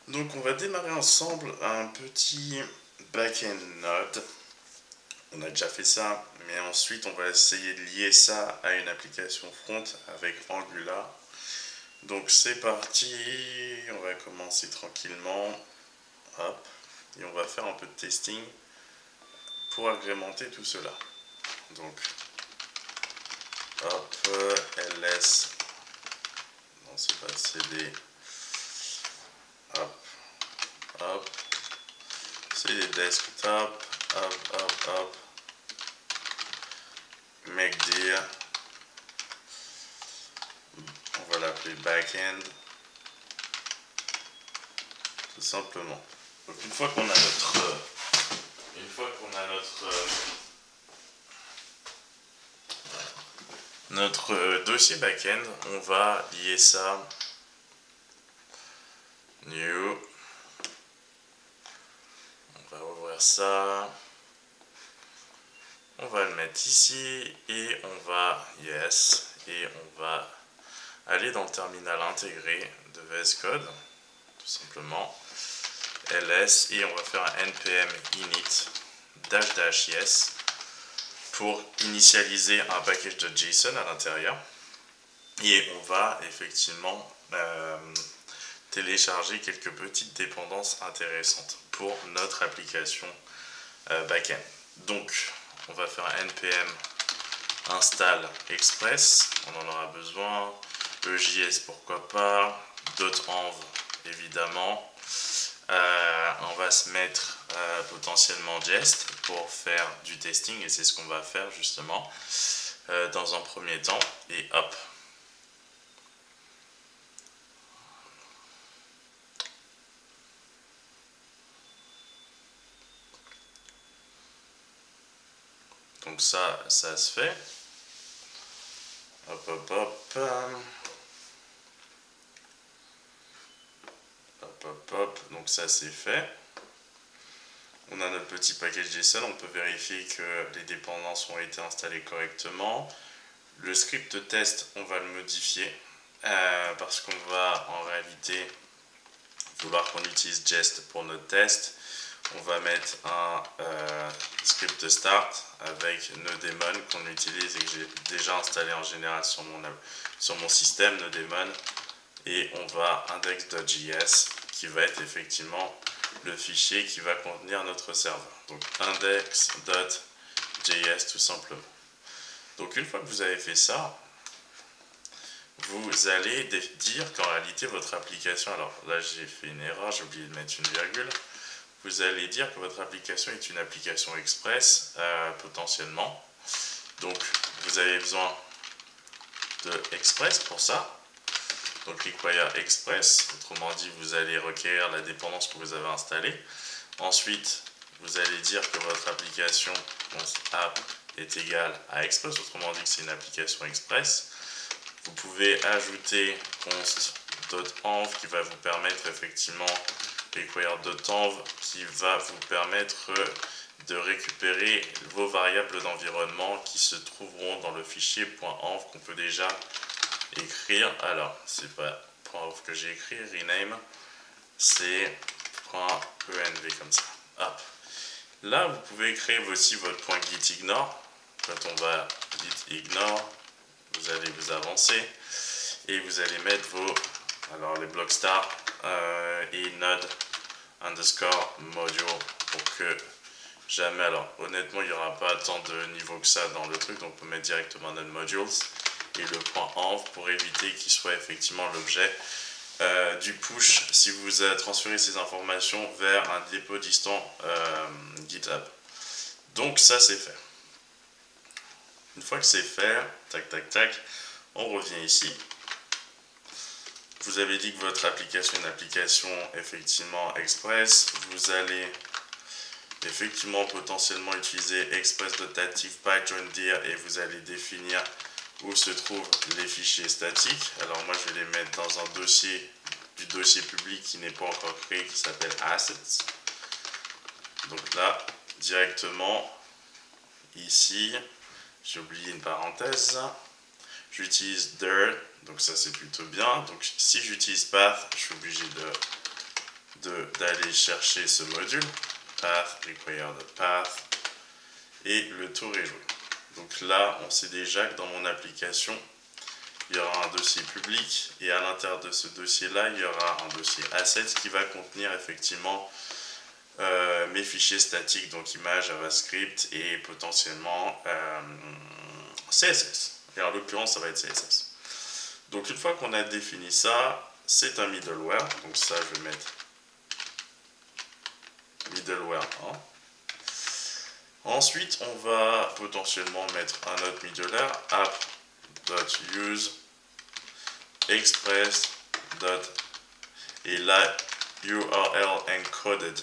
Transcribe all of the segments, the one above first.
Donc on va démarrer ensemble un petit back-end node. On a déjà fait ça, mais ensuite on va essayer de lier ça à une application front avec Angular. Donc c'est parti, on va commencer tranquillement. Hop, et on va faire un peu de testing pour agrémenter tout cela. Donc hop, ls, non c'est pas cd, hop, hop, cd desktop, hop, make dir, on va l'appeler backend, tout simplement. Donc une fois qu'on a notre dossier backend, on va lier ça new, on va ouvrir ça, on va le mettre ici et on va yes, et on va aller dans le terminal intégré de VS Code, tout simplement ls, et on va faire un npm init -- yes pour initialiser un package de JSON à l'intérieur, et on va effectivement télécharger quelques petites dépendances intéressantes pour notre application backend. Donc on va faire un npm install express, on en aura besoin, EJS pourquoi pas, .env évidemment. On va se mettre potentiellement Jest pour faire du testing, et c'est ce qu'on va faire justement dans un premier temps, et hop. Donc ça se fait. Hop. Donc ça c'est fait. On a notre petit package JSON, on peut vérifier que les dépendances ont été installées correctement. Le script test, on va le modifier parce qu'on va en réalité vouloir qu'on utilise Jest pour notre test. On va mettre un script start avec Nodemon qu'on utilise et que j'ai déjà installé en général sur mon système, Nodemon. Et on va index.js qui va être effectivement le fichier qui va contenir notre serveur. Donc index.js tout simplement. Donc une fois que vous avez fait ça, vous allez dire qu'en réalité votre application, alors là j'ai fait une erreur, j'ai oublié de mettre une virgule, vous allez dire que votre application est une application express potentiellement. Donc vous avez besoin de express pour ça. Donc require express, autrement dit vous allez requérir la dépendance que vous avez installée. Ensuite vous allez dire que votre application app est égale à express, autrement dit que c'est une application express. Vous pouvez ajouter const.env qui va vous permettre effectivement require.env qui va vous permettre de récupérer vos variables d'environnement qui se trouveront dans le fichier .env qu'on peut déjà écrire. Alors c'est pas .env que j'ai écrit, rename, c'est .env comme ça. Hop. Là vous pouvez créer aussi votre .gitignore. Quand on va git ignore, vous allez vous avancer et vous allez mettre les blocs star et node underscore module pour que jamais, alors honnêtement il n'y aura pas tant de niveaux que ça dans le truc, donc on peut mettre directement node modules et le .env pour éviter qu'il soit effectivement l'objet du push si vous transférez ces informations vers un dépôt distant GitHub. Donc ça c'est fait. Une fois que c'est fait, tac, on revient ici. Vous avez dit que votre application est une application effectivement express. Vous allez effectivement potentiellement utiliser express.active.joindir et vous allez définir où se trouvent les fichiers statiques. Alors moi je vais les mettre dans un dossier du dossier public qui n'est pas encore créé, qui s'appelle assets. Donc là directement ici, j'ai oublié une parenthèse, j'utilise dir, donc ça c'est plutôt bien. Donc si j'utilise path, je suis obligé de d'aller chercher ce module, path, required path, et le tour est joué. Donc là, on sait déjà que dans mon application, il y aura un dossier public, et à l'intérieur de ce dossier-là, il y aura un dossier assets qui va contenir effectivement mes fichiers statiques, donc images, JavaScript et potentiellement CSS. Et en l'occurrence, ça va être CSS. Donc une fois qu'on a défini ça, c'est un middleware. Donc ça, je vais mettre middleware 1. Ensuite, on va potentiellement mettre un autre middleware, app.use express. Et là, URL encoded.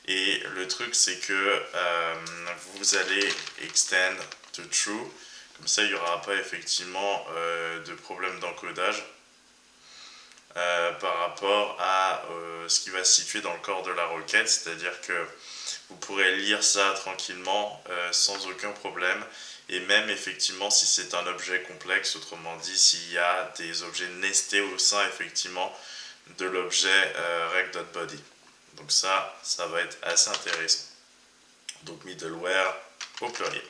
Et le truc, c'est que vous allez extend to true. Comme ça, il n'y aura pas effectivement de problème d'encodage par rapport à ce qui va se situer dans le corps de la requête. C'est-à-dire que vous pourrez lire ça tranquillement sans aucun problème. Et même effectivement si c'est un objet complexe, autrement dit s'il y a des objets nestés au sein effectivement de l'objet rec.body. Donc ça va être assez intéressant. Donc middleware au pluriel.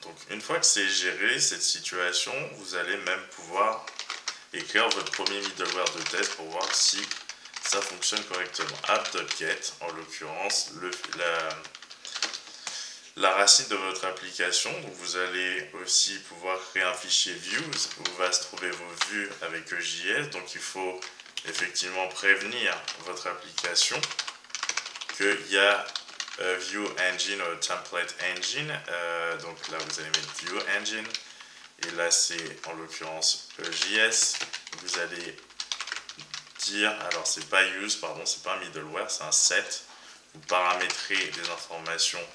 Donc une fois que c'est géré cette situation, vous allez même pouvoir écrire votre premier middleware de test pour voir si ça fonctionne correctement. App.get, en l'occurrence, la racine de votre application. Donc vous allez aussi pouvoir créer un fichier views où va se trouver vos vues avec EJS. Donc il faut effectivement prévenir votre application qu'il y a View Engine ou Template Engine. Donc là vous allez mettre View Engine. Et là c'est en l'occurrence EJS. Vous allez dire, alors c'est pas use, pardon, c'est pas un middleware, c'est un set. Vous paramétrez des informations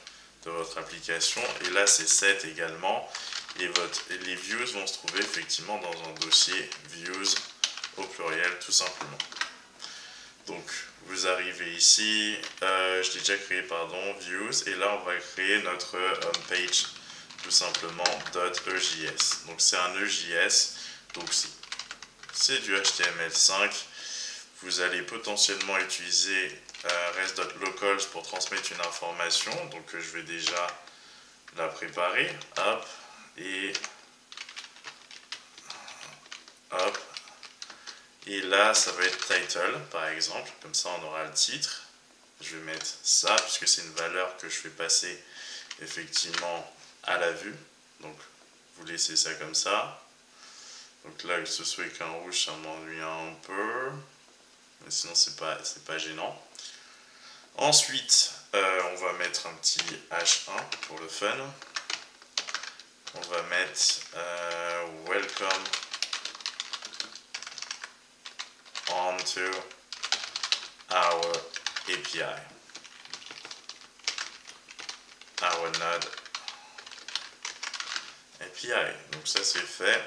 de votre application et là c'est set également et les views vont se trouver effectivement dans un dossier views au pluriel tout simplement. Donc vous arrivez ici, je l'ai déjà créé pardon, views, et là on va créer notre homepage tout simplement .ejs. Donc c'est un EJS, donc c'est du HTML5. Vous allez potentiellement utiliser rest.locals pour transmettre une information. Donc je vais déjà la préparer. Hop. Et hop. Et là, ça va être title, par exemple. Comme ça, on aura le titre. Je vais mettre ça, puisque c'est une valeur que je fais passer effectivement à la vue. Donc, vous laissez ça comme ça. Donc là, que ce soit écrit en rouge, ça m'ennuie un peu. Mais sinon, c'est pas gênant. Ensuite, on va mettre un petit H1 pour le fun. On va mettre welcome onto our API, our node API. Donc ça c'est fait.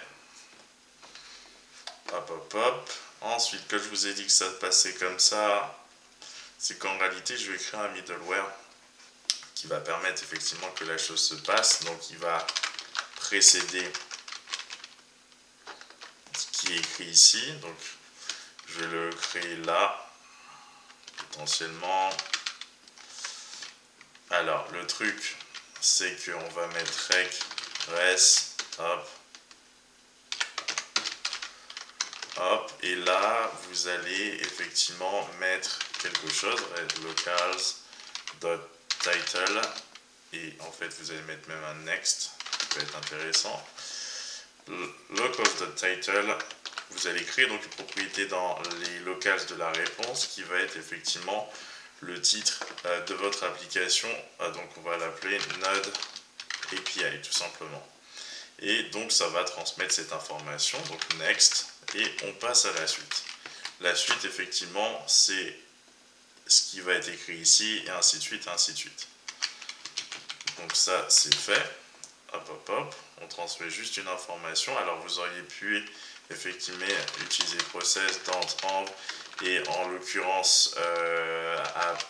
Hop hop hop. Ensuite, que je vous ai dit que ça passait comme ça, c'est qu'en réalité je vais créer un middleware qui va permettre effectivement que la chose se passe. Donc il va précéder ce qui est écrit ici. Donc je vais le créer là, potentiellement. Alors, le truc, c'est qu'on va mettre res, hop, hop, et là, vous allez effectivement mettre quelque chose, locals.title, et en fait, vous allez mettre même un next, qui peut être intéressant. Locals.title, vous allez créer donc une propriété dans les locals de la réponse qui va être effectivement le titre de votre application. Donc on va l'appeler Node API tout simplement. Et donc ça va transmettre cette information, donc next, et on passe à la suite. La suite effectivement c'est ce qui va être écrit ici, et ainsi de suite, et ainsi de suite. Donc ça c'est fait. Hop hop hop, on transmet juste une information. Alors vous auriez pu effectivement utiliser process dans env et en l'occurrence app,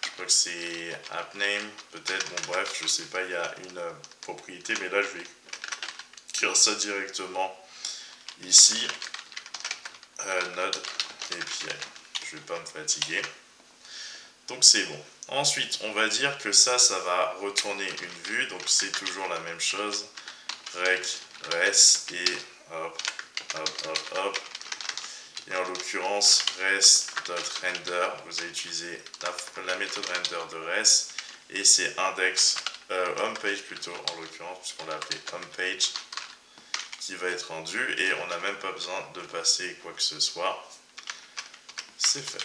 je crois que c'est app name peut-être, bon bref je sais pas, il y a une propriété mais là je vais écrire ça directement ici. Node API. Je ne vais pas me fatiguer. Donc c'est bon. Ensuite, on va dire que ça va retourner une vue. Donc c'est toujours la même chose. Rec, res et hop, hop, hop, hop. Et en l'occurrence, res.render, vous allez utiliser la méthode render de res. Et c'est index, homepage plutôt, en l'occurrence, puisqu'on l'a appelé homepage, qui va être rendu. Et on n'a même pas besoin de passer quoi que ce soit. C'est fait.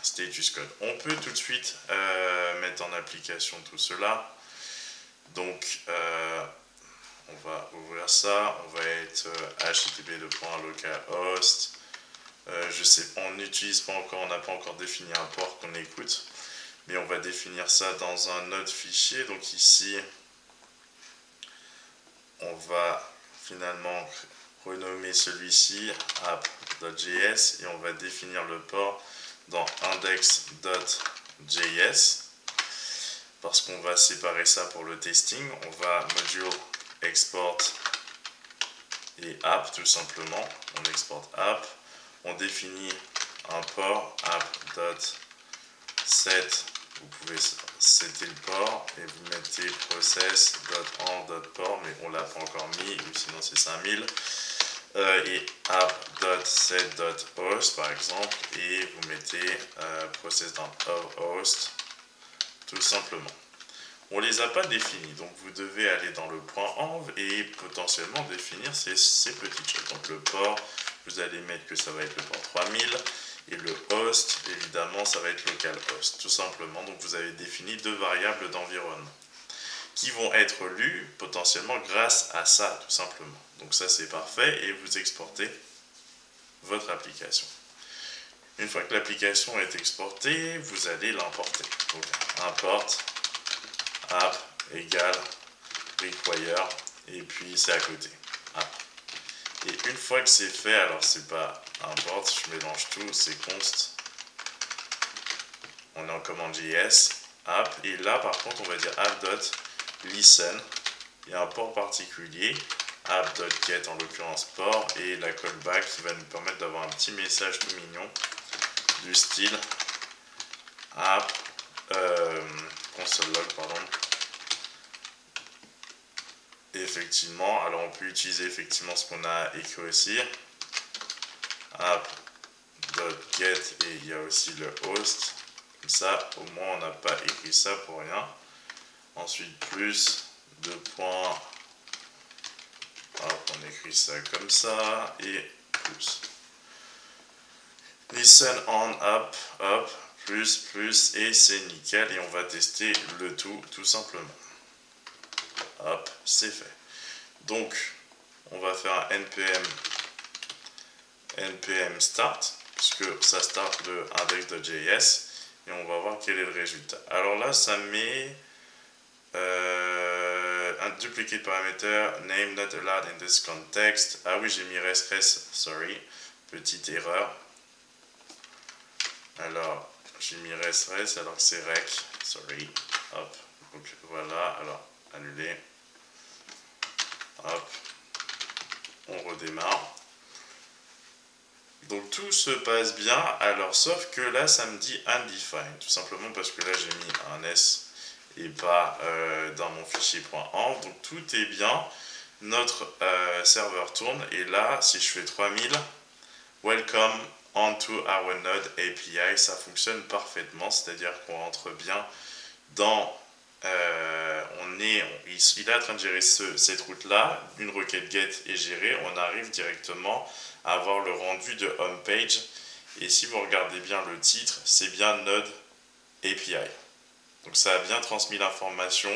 Status code. On peut tout de suite mettre en application tout cela. Donc, on va ouvrir ça. On va être http://localhost. Je sais, on n'utilise pas encore, on n'a pas encore défini un port qu'on écoute. Mais on va définir ça dans un autre fichier. Donc ici, on va finalement renommer celui-ci app.js et on va définir le port dans index.js parce qu'on va séparer ça pour le testing. On va module export et app tout simplement. On exporte app. On définit un port app.set. Vous pouvez setter le port et vous mettez process.en.port, mais on l'a pas encore mis, ou sinon c'est 5000. Et app.set.host par exemple, et vous mettez process.host tout simplement. On les a pas définis, donc vous devez aller dans le point env et potentiellement définir ces petites choses. Donc le port, vous allez mettre que ça va être le port 3000. Et le host, évidemment, ça va être localhost, tout simplement. Donc vous avez défini deux variables d'environnement qui vont être lues potentiellement grâce à ça, tout simplement. Donc ça, c'est parfait et vous exportez votre application. Une fois que l'application est exportée, vous allez l'importer. Donc import app égale require et puis c'est à côté. App. Et une fois que c'est fait, alors c'est pas import, je mélange tout, c'est const. On est en commande JS, app, et là par contre on va dire app.listen. Il y a un port particulier, app.get en l'occurrence port, et la callback qui va nous permettre d'avoir un petit message tout mignon du style app console log, pardon. Et effectivement, alors on peut utiliser effectivement ce qu'on a écrit aussi, app.get, et il y a aussi le host, comme ça au moins on n'a pas écrit ça pour rien. Ensuite plus, deux points, hop, on écrit ça comme ça, et plus. Listen on up, hop, plus, et c'est nickel, et on va tester le tout simplement. Hop, c'est fait. Donc, on va faire un npm start, puisque ça start le index.js, et on va voir quel est le résultat. Alors là, ça met un duplicate parameter, name not allowed in this context. Ah oui, j'ai mis res, sorry, petite erreur. Alors, j'ai mis res, alors que c'est rec, sorry, hop, donc voilà, alors, annuler. Hop, on redémarre. Donc tout se passe bien, alors sauf que là ça me dit undefined, tout simplement parce que là j'ai mis un S et pas dans mon fichier .env, donc tout est bien, notre serveur tourne, et là si je fais 3000, welcome onto our node API, ça fonctionne parfaitement, c'est-à-dire qu'on rentre bien dans... il est en train de gérer cette route-là, une requête get est gérée, on arrive directement à avoir le rendu de homepage, et si vous regardez bien le titre, c'est bien Node API. Donc ça a bien transmis l'information,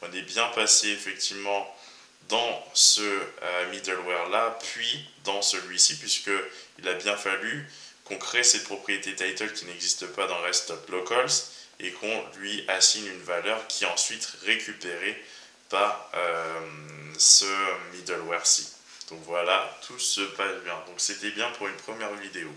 on est bien passé effectivement dans ce middleware-là, puis dans celui-ci, puisqu'il a bien fallu qu'on crée cette propriété title qui n'existe pas dans rest.locals, et qu'on lui assigne une valeur qui est ensuite récupérée par ce middleware-ci. Donc voilà, tout se passe bien. Donc c'était bien pour une première vidéo.